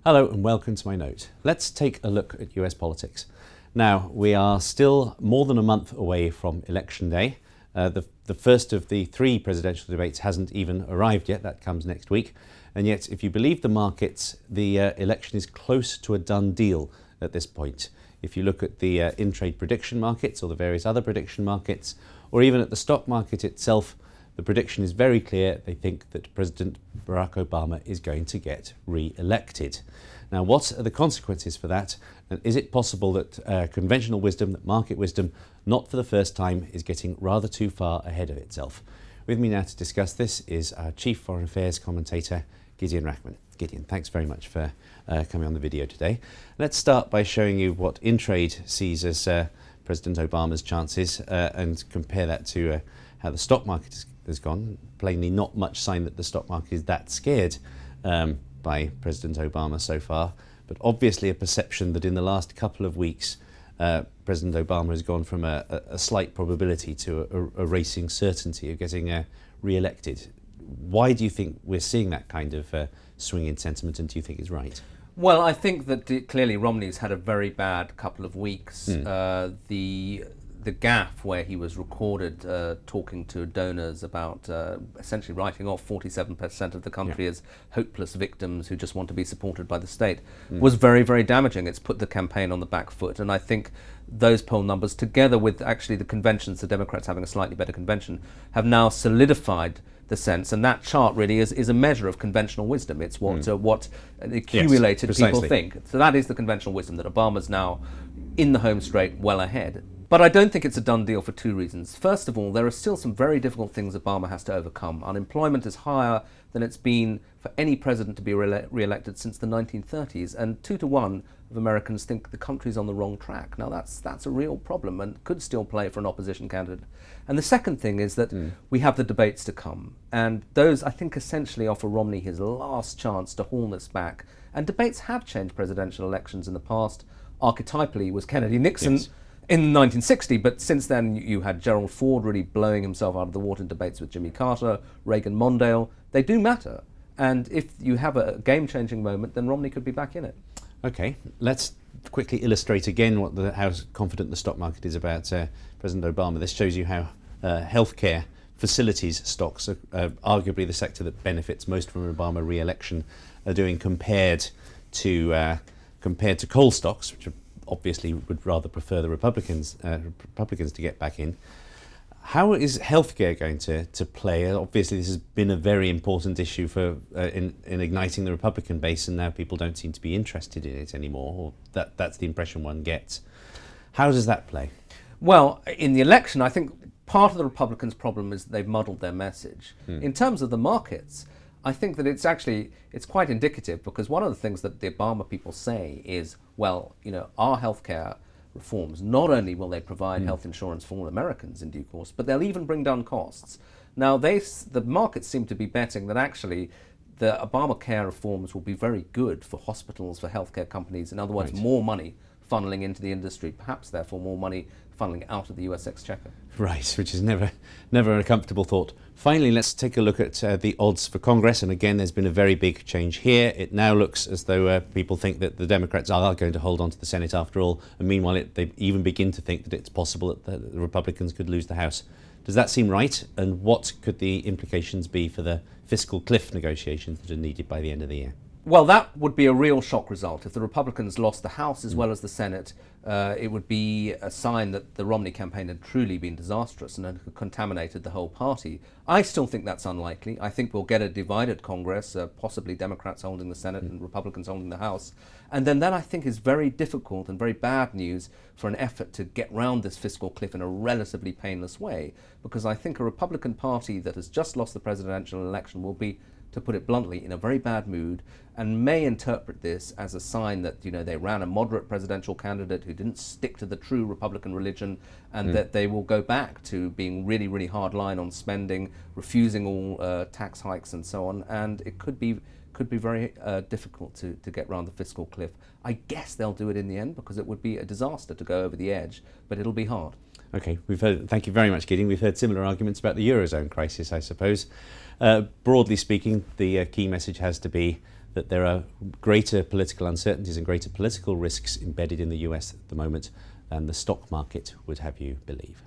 Hello and welcome to my note. Let's take a look at US politics. Now, we are still more than a month away from Election Day. The first of the three presidential debates hasn't even arrived yet. That comes next week. And yet, if you believe the markets, the election is close to a done deal at this point. If you look at the in-trade prediction markets or the various other prediction markets, or even at the stock market itself, the prediction is very clear. They think that President Barack Obama is going to get re-elected. Now, what are the consequences for that? And is it possible that conventional wisdom, that market wisdom, not for the first time, is getting rather too far ahead of itself? With me now to discuss this is our Chief Foreign Affairs commentator, Gideon Rachman. Gideon, thanks very much for coming on the video today. Let's start by showing you what in-trade sees as President Obama's chances and compare that to how the stock market has gone. Plainly not much sign that the stock market is that scared by President Obama so far, but obviously a perception that in the last couple of weeks President Obama has gone from a slight probability to a racing certainty of getting re-elected. Why do you think we're seeing that kind of swing in sentiment, and do you think it's right? Well, I think that clearly Romney's had a very bad couple of weeks. The gaffe where he was recorded talking to donors about essentially writing off 47% of the country as hopeless victims who just want to be supported by the state was very, very damaging. It's put the campaign on the back foot, and I think those poll numbers, together with actually the conventions, the Democrats having a slightly better convention, have now solidified the sense, and that chart really is a measure of conventional wisdom. It's what accumulated people think. So that is the conventional wisdom, that Obama's now in the home straight, well ahead. But I don't think it's a done deal for two reasons. First of all, there are still some very difficult things Obama has to overcome. Unemployment is higher than it's been for any president to be re-elected since the 1930s, and 2 to 1 of Americans think the country's on the wrong track. Now that's a real problem and could still play for an opposition candidate. And the second thing is that we have the debates to come, and those, I think, essentially offer Romney his last chance to haul this back. And debates have changed presidential elections in the past. Archetypally was Kennedy-Nixon in 1960, but since then you had Gerald Ford really blowing himself out of the water in debates with Jimmy Carter, Reagan-Mondale. They do matter, and if you have a game-changing moment, then Romney could be back in it. Okay, let's quickly illustrate again how confident the stock market is about President Obama. This shows you how healthcare facilities stocks, are arguably the sector that benefits most from an Obama re-election, are doing compared to coal stocks, which are obviously would rather prefer the Republicans to get back in. How is healthcare going to play? Obviously, this has been a very important issue for in igniting the Republican base, and now people don't seem to be interested in it anymore, or that's the impression one gets. How does that play? Well, in the election, I think part of the Republicans' problem is they've muddled their message. In terms of the markets, I think that it's quite indicative, because one of the things that the Obama people say is, well, our healthcare reforms, not only will they provide health insurance for all Americans in due course, but they'll even bring down costs. Now, the markets seem to be betting that actually the Obamacare reforms will be very good for hospitals, for healthcare companies. In other words, more money funneling into the industry, perhaps therefore more money funneling out of the US exchequer. Right, which is never a comfortable thought. Finally, let's take a look at the odds for Congress. And again, there's been a very big change here. It now looks as though people think that the Democrats are going to hold on to the Senate after all. And meanwhile, they even begin to think that it's possible that the Republicans could lose the House. Does that seem right? And what could the implications be for the fiscal cliff negotiations that are needed by the end of the year? Well, that would be a real shock result. If the Republicans lost the House as well as the Senate, it would be a sign that the Romney campaign had truly been disastrous and had contaminated the whole party. I still think that's unlikely. I think we'll get a divided Congress, possibly Democrats holding the Senate and Republicans holding the House. And then that, I think, is very difficult and very bad news for an effort to get round this fiscal cliff in a relatively painless way, because I think a Republican Party that has just lost the presidential election will be, to put it bluntly, in a very bad mood, and may interpret this as a sign that they ran a moderate presidential candidate who didn't stick to the true Republican religion, and that they will go back to being really, really hard line on spending, refusing all tax hikes and so on. And it could be very difficult to get around the fiscal cliff. I guess they'll do it in the end, because it would be a disaster to go over the edge, but it'll be hard. Okay, thank you very much, Gideon. We've heard similar arguments about the Eurozone crisis, I suppose. Broadly speaking, the key message has to be that there are greater political uncertainties and greater political risks embedded in the US at the moment than the stock market would have you believe.